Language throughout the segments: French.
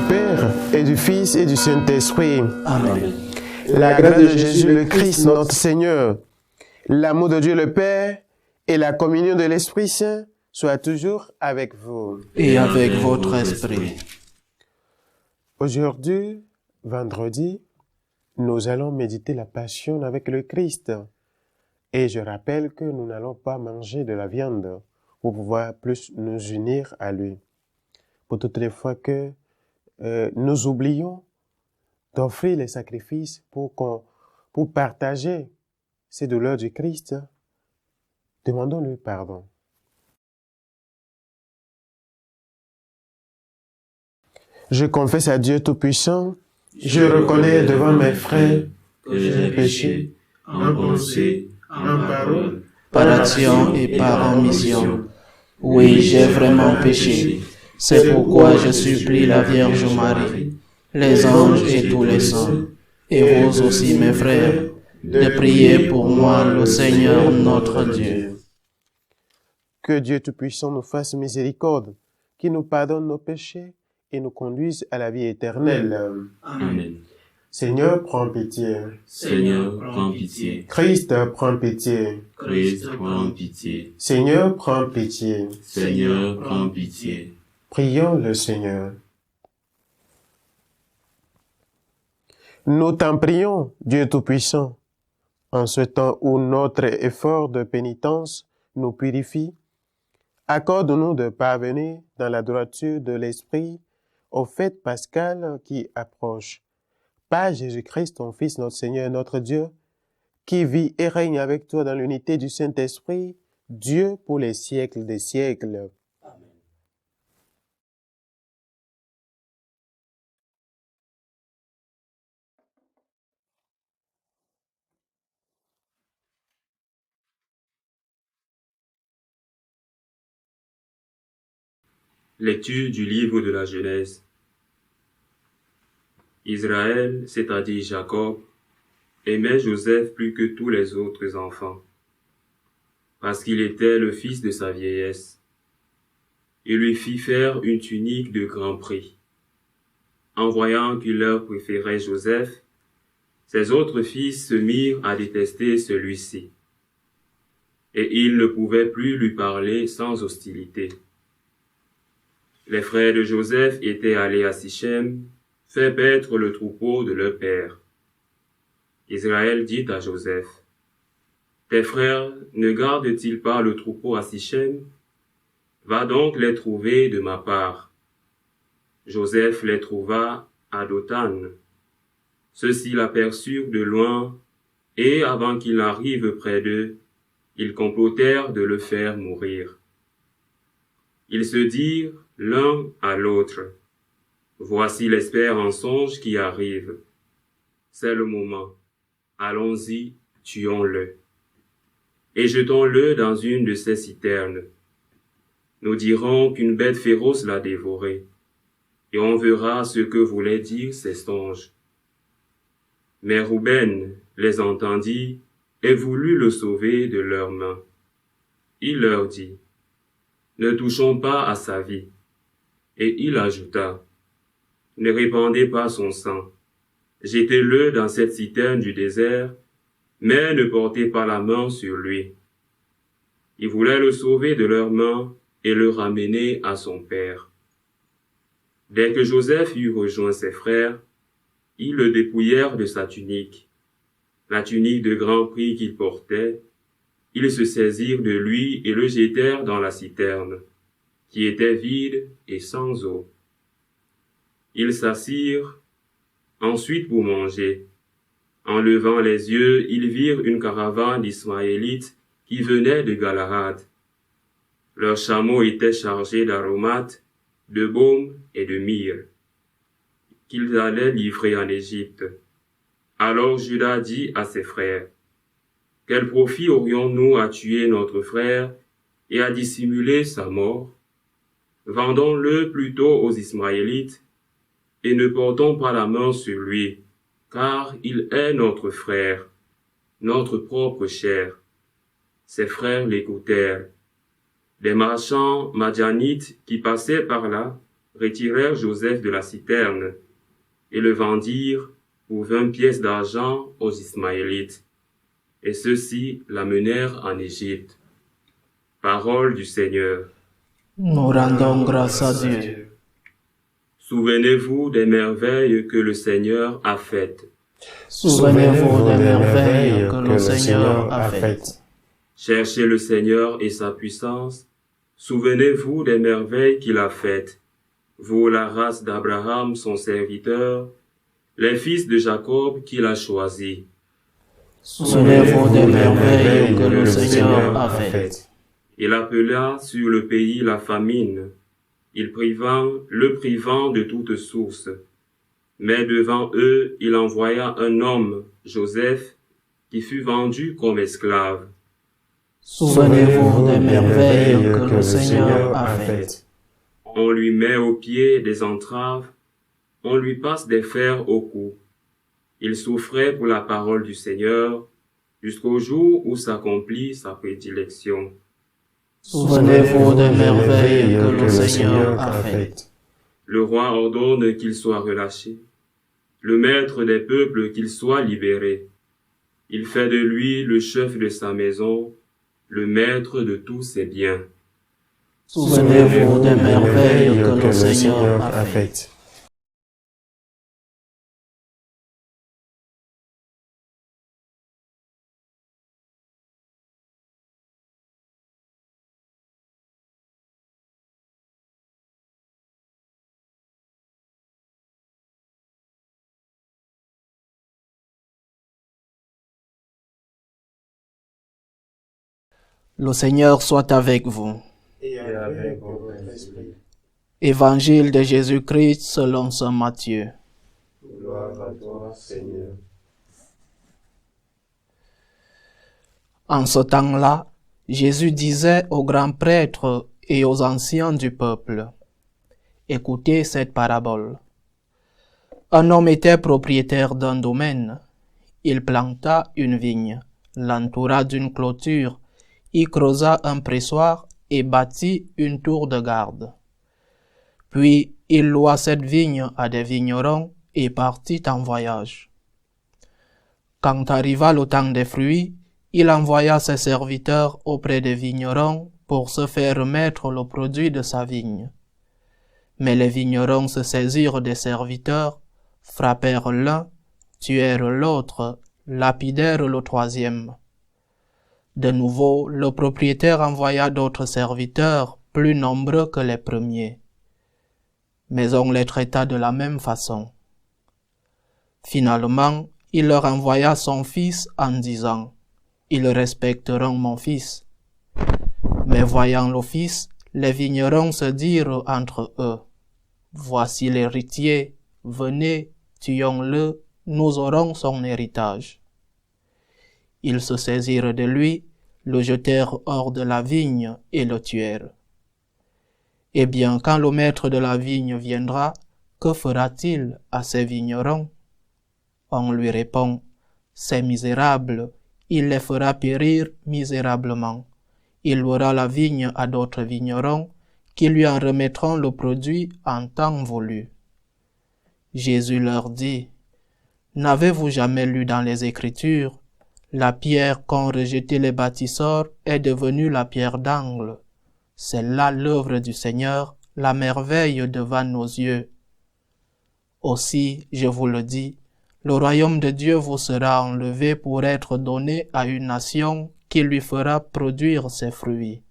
Père, et du Fils, et du Saint-Esprit. Amen. La grâce de Jésus le Christ, notre Seigneur, l'amour de Dieu le Père, et la communion de l'Esprit Saint soient toujours avec vous. Et avec votre esprit. Aujourd'hui, vendredi, nous allons méditer la Passion avec le Christ. Et je rappelle que nous n'allons pas manger de la viande pour pouvoir plus nous unir à lui. Pour toutes les fois que nous oublions d'offrir les sacrifices pour partager ces douleurs du Christ, demandons-lui pardon. Je confesse à Dieu Tout-Puissant, je reconnais devant mes frères que j'ai péché en pensée, en parole, Par action et par omission. Oui, j'ai vraiment péché. C'est pourquoi je supplie la Vierge Marie, les anges et tous les saints, et vous aussi mes frères, de prier pour moi le Seigneur notre Dieu. Que Dieu Tout-Puissant nous fasse miséricorde, qu'il nous pardonne nos péchés et nous conduise à la vie éternelle. Amen. Seigneur, prends pitié. Seigneur, prends pitié. Christ, prends pitié. Christ, prends pitié. Seigneur, prends pitié. Seigneur, prends pitié. Prions le Seigneur. Nous t'en prions, Dieu Tout-Puissant, en ce temps où notre effort de pénitence nous purifie, accorde-nous de parvenir dans la droiture de l'Esprit aux fêtes pascales qui approchent. Par Jésus-Christ, ton Fils, notre Seigneur et notre Dieu, qui vit et règne avec toi dans l'unité du Saint-Esprit, Dieu pour les siècles des siècles. Lecture du livre de la Genèse. Israël, c'est-à-dire Jacob, aimait Joseph plus que tous les autres enfants, parce qu'il était le fils de sa vieillesse. Il lui fit faire une tunique de grand prix. En voyant qu'il leur préférait Joseph, ses autres fils se mirent à détester celui-ci, et ils ne pouvaient plus lui parler sans hostilité. Les frères de Joseph étaient allés à Sichem faire paître le troupeau de leur père. Israël dit à Joseph, « Tes frères ne gardent-ils pas le troupeau à Sichem? Va donc les trouver de ma part. » Joseph les trouva à Dothan. Ceux-ci l'aperçurent de loin, et avant qu'il arrive près d'eux, ils complotèrent de le faire mourir. Ils se dirent l'un à l'autre, « Voici l'espère-mensonge qui arrive. C'est le moment. Allons-y, tuons-le. Et jetons-le dans une de ces citernes. Nous dirons qu'une bête féroce l'a dévoré, et on verra ce que voulaient dire ces songes. » Mais Rouben les entendit et voulut le sauver de leurs mains. Il leur dit, « Ne touchons pas à sa vie. » Et il ajouta, « Ne répandez pas son sang. Jetez-le dans cette citerne du désert, mais ne portez pas la main sur lui. » Ils voulaient le sauver de leurs mains et le ramener à son père. Dès que Joseph eut rejoint ses frères, ils le dépouillèrent de sa tunique, la tunique de grand prix qu'il portait. Ils se saisirent de lui et le jetèrent dans la citerne, qui était vide et sans eau. Ils s'assirent ensuite pour manger. En levant les yeux, ils virent une caravane d'Ismaélites qui venait de Galahad. Leurs chameaux étaient chargés d'aromates, de baume et de myrrhe, qu'ils allaient livrer en Égypte. Alors Juda dit à ses frères, « Quel profit aurions-nous à tuer notre frère et à dissimuler sa mort? Vendons-le plutôt aux Ismaélites et ne portons pas la main sur lui, car il est notre frère, notre propre chair. » Ses frères l'écoutèrent. Des marchands madianites qui passaient par là retirèrent Joseph de la citerne et le vendirent pour 20 pièces d'argent aux Ismaélites. Et ceux-ci l'amenèrent en Égypte. Parole du Seigneur. Nous rendons grâce à Dieu. Souvenez-vous des merveilles que le Seigneur a faites. Souvenez-vous des merveilles que le Seigneur a faites. Cherchez le Seigneur et sa puissance. Souvenez-vous des merveilles qu'il a faites. Vous, la race d'Abraham, son serviteur, les fils de Jacob qu'il a choisis. Souvenez-vous des merveilles que le Seigneur a faites. Il appela sur le pays la famine. Il le privant de toute source. Mais devant eux, il envoya un homme, Joseph, qui fut vendu comme esclave. Souvenez-vous des merveilles que le Seigneur a faites. On lui met aux pieds des entraves, on lui passe des fers au cou. Il souffrait pour la parole du Seigneur, jusqu'au jour où s'accomplit sa prédilection. Souvenez-vous des merveilles que le Seigneur a faites. Le roi ordonne qu'il soit relâché, le maître des peuples qu'il soit libéré. Il fait de lui le chef de sa maison, le maître de tous ses biens. Souvenez-vous des merveilles que le Seigneur a faites. Le Seigneur soit avec vous. Et avec votre esprit. Évangile de Jésus-Christ selon saint Matthieu. Gloire à toi, Seigneur. En ce temps-là, Jésus disait aux grands prêtres et aux anciens du peuple, « Écoutez cette parabole. Un homme était propriétaire d'un domaine. Il planta une vigne, l'entoura d'une clôture, y creusa un pressoir et bâtit une tour de garde. Puis il loua cette vigne à des vignerons et partit en voyage. Quand arriva le temps des fruits, il envoya ses serviteurs auprès des vignerons pour se faire remettre le produit de sa vigne. Mais les vignerons se saisirent des serviteurs, frappèrent l'un, tuèrent l'autre, lapidèrent le troisième. De nouveau, le propriétaire envoya d'autres serviteurs, plus nombreux que les premiers. Mais on les traita de la même façon. Finalement, il leur envoya son fils en disant, « Ils respecteront mon fils. » Mais voyant le fils, les vignerons se dirent entre eux, « Voici l'héritier, venez, tuons-le, nous aurons son héritage. » Ils se saisirent de lui, le jetèrent hors de la vigne et le tuèrent. Eh bien, quand le maître de la vigne viendra, que fera-t-il à ces vignerons? On lui répond, « Ces misérables, il les fera périr misérablement. Il louera la vigne à d'autres vignerons qui lui en remettront le produit en temps voulu. » Jésus leur dit, « N'avez-vous jamais lu dans les Écritures, la pierre qu'ont rejetée les bâtisseurs est devenue la pierre d'angle. C'est là l'œuvre du Seigneur, la merveille devant nos yeux. Aussi, je vous le dis, le royaume de Dieu vous sera enlevé pour être donné à une nation qui lui fera produire ses fruits. »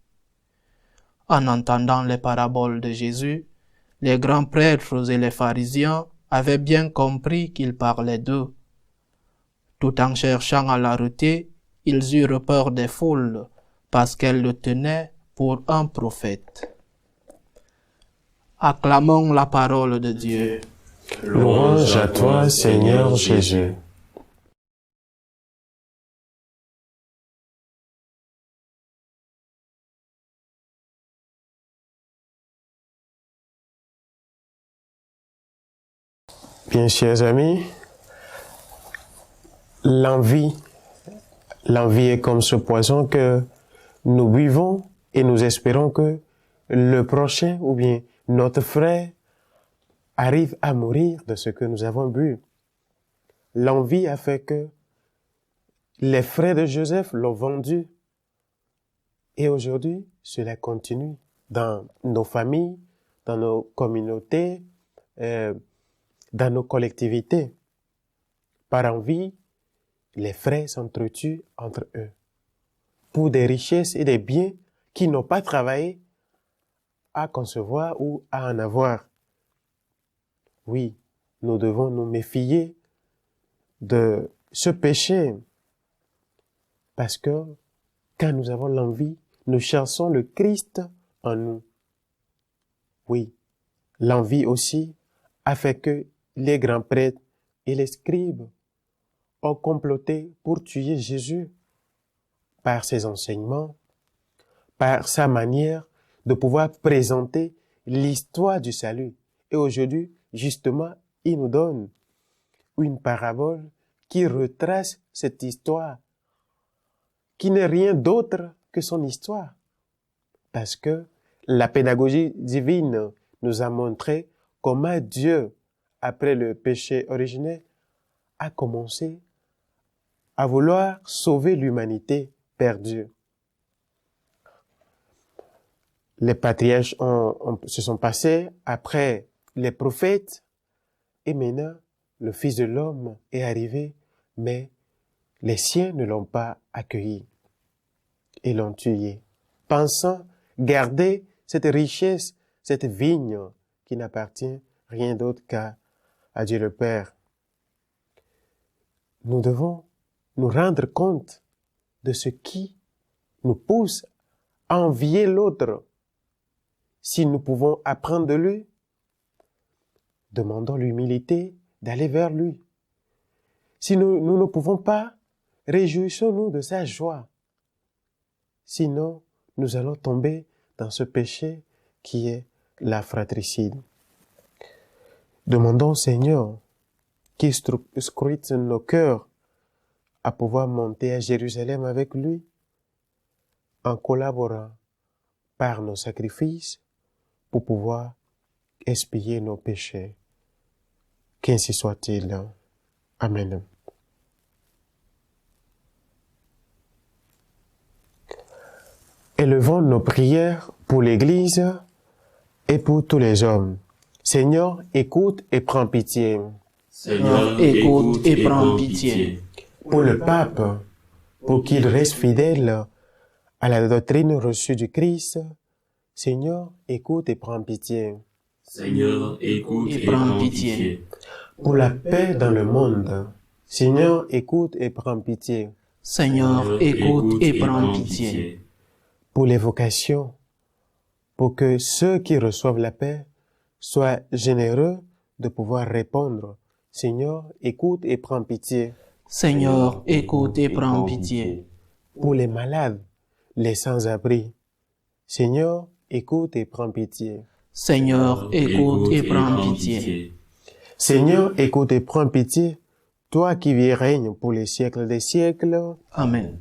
En entendant les paraboles de Jésus, les grands prêtres et les pharisiens avaient bien compris qu'il parlait d'eux. Tout en cherchant à l'arrêter, ils eurent peur des foules, parce qu'elles le tenaient pour un prophète. Acclamons la parole de Dieu. Louange à toi, Seigneur Jésus. Bien, chers amis, l'envie est comme ce poison que nous buvons et nous espérons que le prochain ou bien notre frère arrive à mourir de ce que nous avons bu. L'envie a fait que les frères de Joseph l'ont vendu. Et aujourd'hui, cela continue dans nos familles, dans nos communautés, dans nos collectivités. Par envie, les frères s'entretuent entre eux pour des richesses et des biens qu'ils n'ont pas travaillé à concevoir ou à en avoir. Oui, nous devons nous méfier de ce péché parce que quand nous avons l'envie, nous cherchons le Christ en nous. Oui, l'envie aussi a fait que les grands prêtres et les scribes ont comploté pour tuer Jésus par ses enseignements, par sa manière de pouvoir présenter l'histoire du salut. Et aujourd'hui, justement, il nous donne une parabole qui retrace cette histoire, qui n'est rien d'autre que son histoire. Parce que la pédagogie divine nous a montré comment Dieu, après le péché originel, a commencé à vouloir sauver l'humanité perdue. Les patriarches se sont passés après les prophètes et maintenant le Fils de l'homme est arrivé, mais les siens ne l'ont pas accueilli et l'ont tué, pensant garder cette richesse, cette vigne qui n'appartient rien d'autre qu'à Dieu le Père. Nous devons nous rendre compte de ce qui nous pousse à envier l'autre. Si nous pouvons apprendre de lui, demandons l'humilité d'aller vers lui. Si nous ne pouvons pas, réjouissons-nous de sa joie. Sinon, nous allons tomber dans ce péché qui est la fratricide. Demandons au Seigneur qui scrute nos cœurs à pouvoir monter à Jérusalem avec lui en collaborant par nos sacrifices pour pouvoir expier nos péchés. Qu'ainsi soit-il. Amen. Élevons nos prières pour l'Église et pour tous les hommes. Seigneur, écoute et prends pitié. Seigneur, écoute et prends pitié. Pour le pape, pour qu'il reste fidèle à la doctrine reçue du Christ, Seigneur, écoute et prends pitié. Seigneur, écoute Et prends pitié. Pour la paix dans le monde, Seigneur, écoute et prends pitié. Seigneur, écoute et prends pitié. Pour les vocations, pour que ceux qui reçoivent la paix soient généreux de pouvoir répondre. Seigneur, écoute et prends pitié. Seigneur, écoute et prends pitié. Pour les malades, les sans-abri, Seigneur, écoute et prends pitié. Seigneur, écoute et prends pitié. Seigneur, écoute et prends pitié, toi qui vis et règnes pour les siècles des siècles. Amen.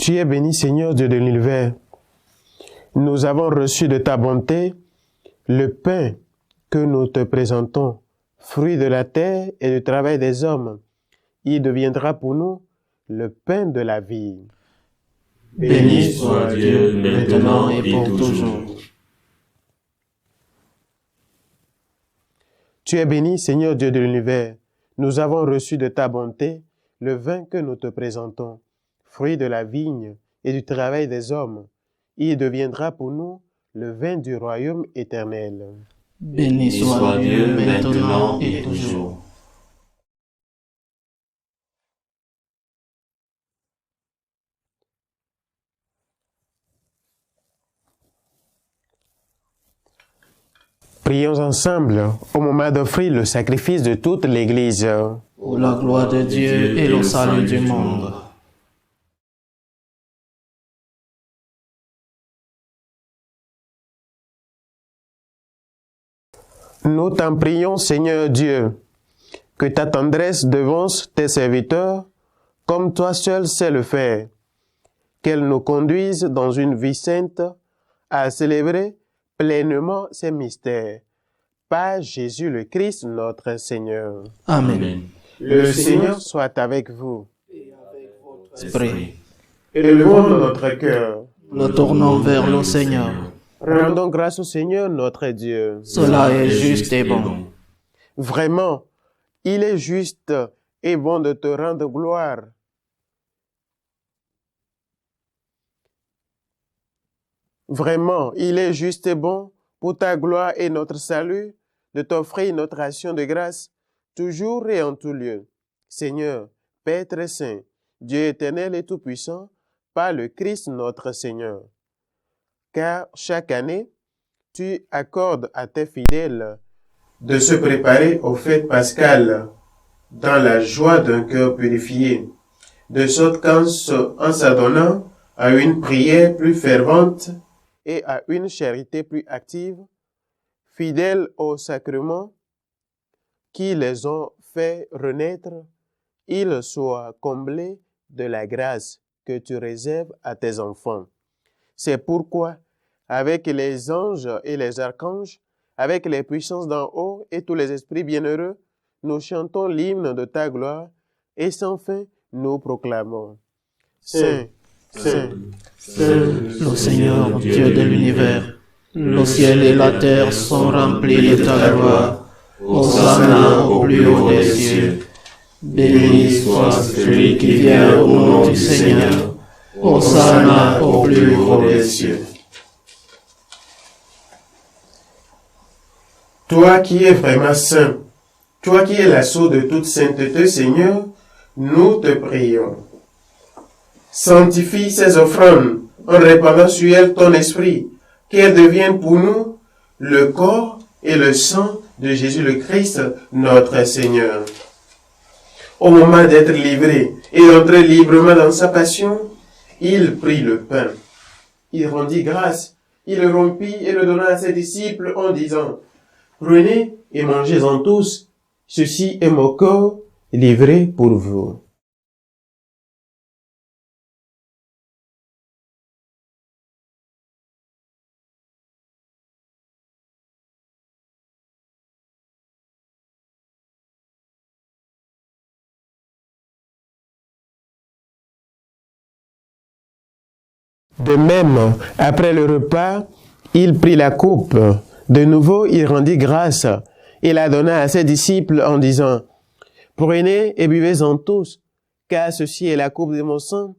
Tu es béni, Seigneur Dieu de l'univers. Nous avons reçu de ta bonté le pain que nous te présentons, fruit de la terre et du travail des hommes. Il deviendra pour nous le pain de la vie. Béni soit Dieu maintenant et pour toujours. Tu es béni, Seigneur Dieu de l'univers. Nous avons reçu de ta bonté le vin que nous te présentons, fruit de la vigne et du travail des hommes. Il deviendra pour nous le vin du royaume éternel. Béni soit Dieu maintenant et toujours. Prions ensemble au moment d'offrir le sacrifice de toute l'Église. Pour la gloire de Dieu et le salut du monde. Nous t'en prions, Seigneur Dieu, que ta tendresse devance tes serviteurs, comme toi seul sais le faire, qu'elle nous conduise dans une vie sainte à célébrer pleinement ces mystères. Par Jésus le Christ, notre Seigneur. Amen. Le Seigneur soit avec vous. Esprit, Élevons notre cœur. le tournons vers le Seigneur. Rendons grâce au Seigneur notre Dieu. Cela est juste et bon. Vraiment, il est juste et bon de te rendre gloire. Vraiment, il est juste et bon pour ta gloire et notre salut de t'offrir notre action de grâce toujours et en tout lieu. Seigneur, Père très saint, Dieu éternel et tout-puissant, par le Christ notre Seigneur. Car chaque année, tu accordes à tes fidèles de se préparer aux fêtes pascales dans la joie d'un cœur purifié, de sorte qu'en s'adonnant à une prière plus fervente et à une charité plus active, fidèles aux sacrements qui les ont fait renaître, ils soient comblés de la grâce que tu réserves à tes enfants. C'est pourquoi, avec les anges et les archanges, avec les puissances d'en haut et tous les esprits bienheureux, nous chantons l'hymne de ta gloire et sans fin nous proclamons. Saint, Saint, Saint, Le Seigneur, Dieu de l'univers, le ciel et la terre sont remplis de ta gloire. Hosanna au plus haut des cieux. Béni soit celui qui vient au nom du Seigneur. Hosanna au plus haut des cieux. Toi qui es vraiment saint, toi qui es la source de toute sainteté, Seigneur, nous te prions. Sanctifie ces offrandes en répandant sur elles ton esprit, qu'elles deviennent pour nous le corps et le sang de Jésus le Christ, notre Seigneur. Au moment d'être livré et d'entrer librement dans sa passion, il prit le pain. Il rendit grâce, il le rompit et le donna à ses disciples en disant, « Prenez et mangez-en tous, ceci est mon corps livré pour vous. » De même, après le repas, il prit la coupe. De nouveau, il rendit grâce et la donna à ses disciples en disant, « Prenez et buvez-en tous, car ceci est la coupe de mon sang,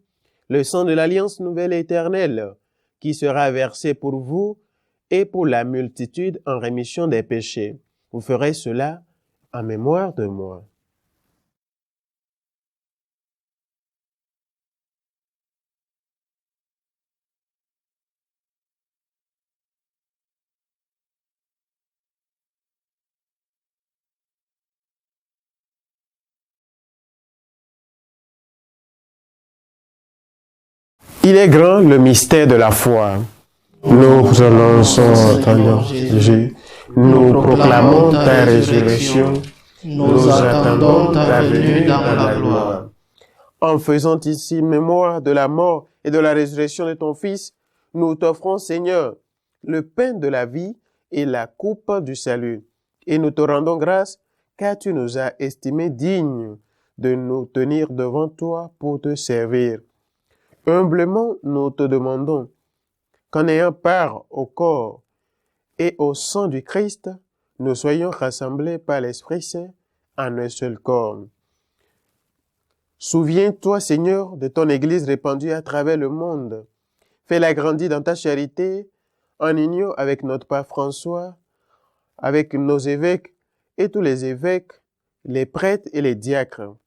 le sang de l'alliance nouvelle et éternelle, qui sera versé pour vous et pour la multitude en rémission des péchés. Vous ferez cela en mémoire de moi. » Il est grand le mystère de la foi. Nous annonçons ton nom, Jésus. Nous proclamons ta résurrection. Nous attendons ta venue dans la gloire. En faisant ici mémoire de la mort et de la résurrection de ton Fils, nous t'offrons, Seigneur, le pain de la vie et la coupe du salut. Et nous te rendons grâce, car tu nous as estimés dignes de nous tenir devant toi pour te servir. Humblement, nous te demandons qu'en ayant part au corps et au sang du Christ, nous soyons rassemblés par l'Esprit Saint en un seul corps. Souviens-toi, Seigneur, de ton Église répandue à travers le monde. Fais-la grandir dans ta charité, en union avec notre Pape François, avec nos évêques et tous les évêques, les prêtres et les diacres.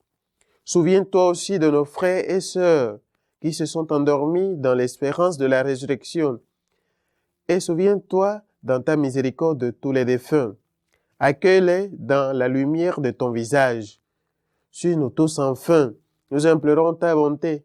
Souviens-toi aussi de nos frères et sœurs qui se sont endormis dans l'espérance de la résurrection. Et souviens-toi dans ta miséricorde de tous les défunts. Accueille-les dans la lumière de ton visage. Suis-nous tous enfin, nous implorons ta bonté.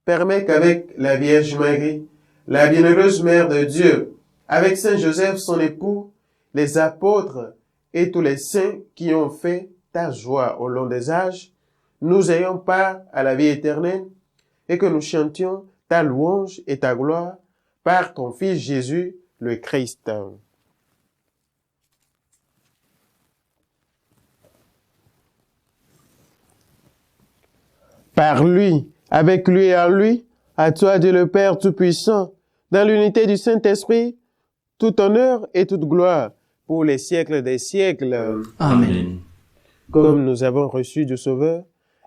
Permets qu'avec la Vierge Marie, la bienheureuse Mère de Dieu, avec Saint Joseph son époux, les apôtres et tous les saints qui ont fait ta joie au long des âges, nous ayons part à la vie éternelle et que nous chantions ta louange et ta gloire par ton Fils Jésus, le Christ. Par lui, avec lui et en lui, à toi Dieu le Père Tout-Puissant, dans l'unité du Saint-Esprit, tout honneur et toute gloire pour les siècles des siècles. Amen. Comme nous avons reçu du Sauveur,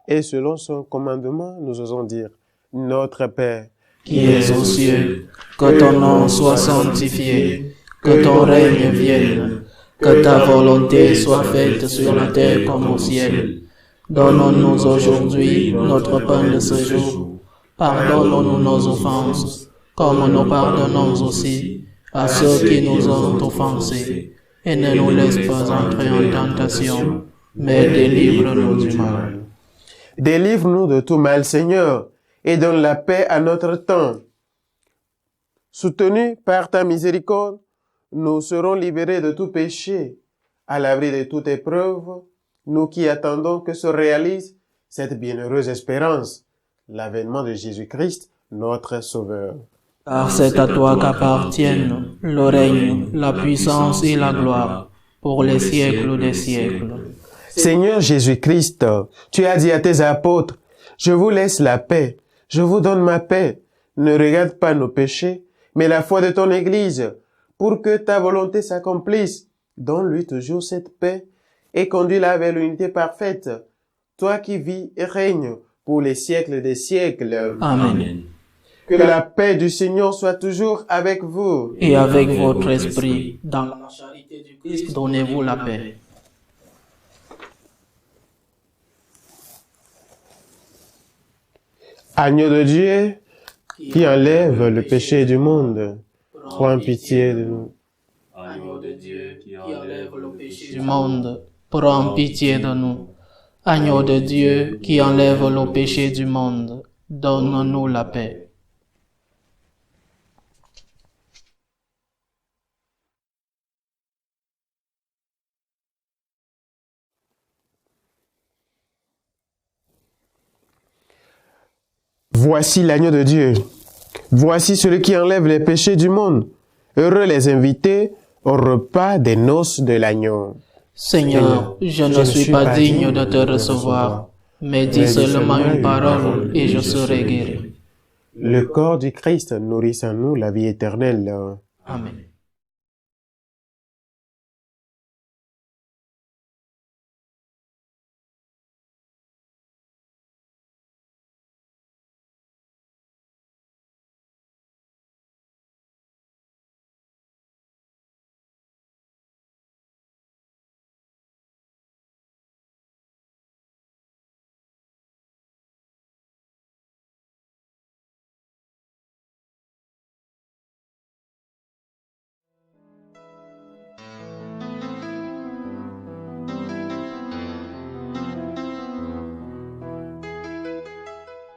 et selon son commandement, nous osons dire, Notre Père, qui es aux cieux, que ton nom soit sanctifié, que ton règne vienne, que ta volonté soit faite sur la terre comme au ciel. Donne-nous aujourd'hui notre pain de ce jour. Pardonne-nous nos offenses, comme nous pardonnons aussi à ceux qui nous ont offensés. Et ne nous laisse pas entrer en tentation, mais délivre-nous du mal. Délivre-nous de tout mal, Seigneur, et donne la paix à notre temps. Soutenus par ta miséricorde, nous serons libérés de tout péché, à l'abri de toute épreuve, nous qui attendons que se réalise cette bienheureuse espérance, l'avènement de Jésus-Christ, notre Sauveur. Car c'est à toi qu'appartiennent le règne, la puissance et la gloire, pour les siècles des siècles. Seigneur Jésus-Christ, tu as dit à tes apôtres, « Je vous laisse la paix, je vous donne ma paix. Ne regarde pas nos péchés, mais la foi de ton Église, pour que ta volonté s'accomplisse. Donne-lui toujours cette paix et conduis-la vers l'unité parfaite, toi qui vis et règnes pour les siècles des siècles. » Amen. Que la paix du Seigneur soit toujours avec vous. Et avec votre esprit, dans la charité du Christ, donnez-vous la paix. Agneau de Dieu, qui enlève le péché du monde, prends pitié de nous. Agneau de Dieu, qui enlève le péché du monde, prends pitié de nous. Agneau de Dieu, qui enlève le péché du monde, donne-nous la paix. Voici l'agneau de Dieu. Voici celui qui enlève les péchés du monde. Heureux les invités au repas des noces de l'agneau. Seigneur, je ne suis pas digne de te recevoir, mais dis seulement une parole et je serai guéri. Le corps du Christ nourrisse en nous la vie éternelle. Amen.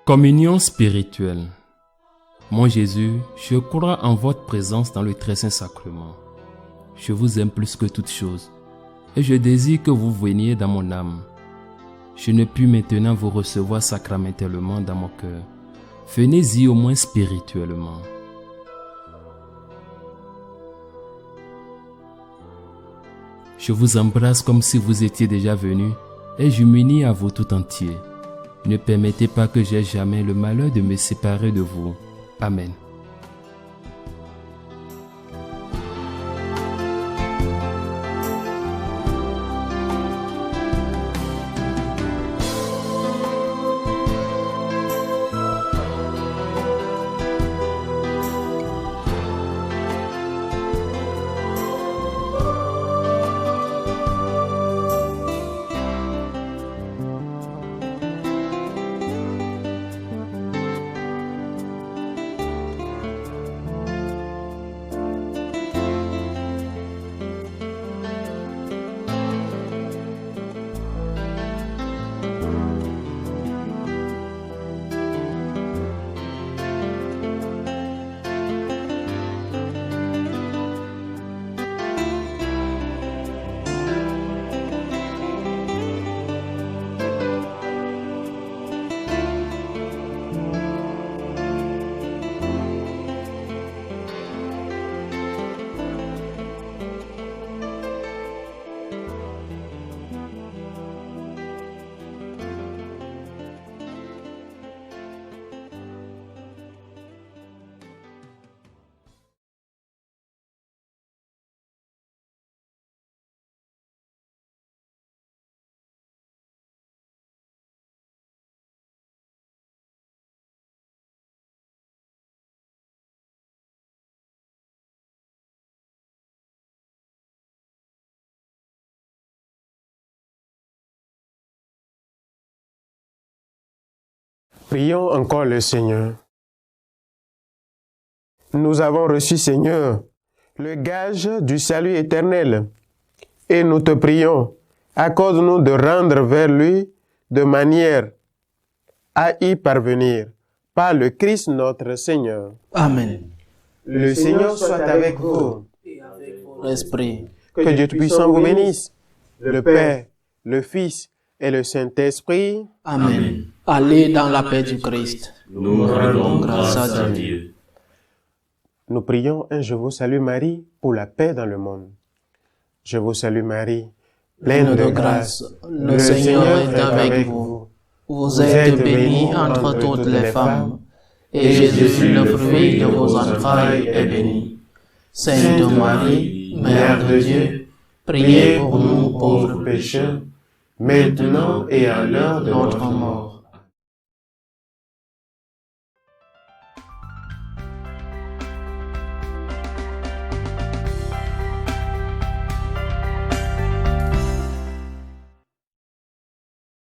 Communion spirituelle. Mon Jésus, je crois en votre présence dans le très saint sacrement. Je vous aime plus que toute chose, et je désire que vous veniez dans mon âme. Je ne puis maintenant vous recevoir sacramentellement dans mon cœur, venez-y au moins spirituellement. Je vous embrasse comme si vous étiez déjà venu et je m'unis à vous tout entier. Ne permettez pas que j'aie jamais le malheur de me séparer de vous. Amen. Prions encore le Seigneur. Nous avons reçu, Seigneur, le gage du salut éternel. Et nous te prions, accorde-nous de rendre vers lui de manière à y parvenir, par le Christ notre Seigneur. Amen. Le Seigneur soit avec vous. L'Esprit. Que Dieu Tout-Puissant vous bénisse, le Père, le Fils et le Saint-Esprit. Amen. Allez dans la paix du Christ. Nous rendons grâce à Dieu. Nous prions un Je vous salue Marie pour la paix dans le monde. Je vous salue Marie, pleine de grâce. Le Seigneur est avec vous. Vous êtes bénie entre toutes les femmes, et Jésus, le fruit de vos entrailles, est béni. Sainte Marie, Mère de Dieu, priez pour nous pauvres pécheurs, maintenant et à l'heure de notre mort.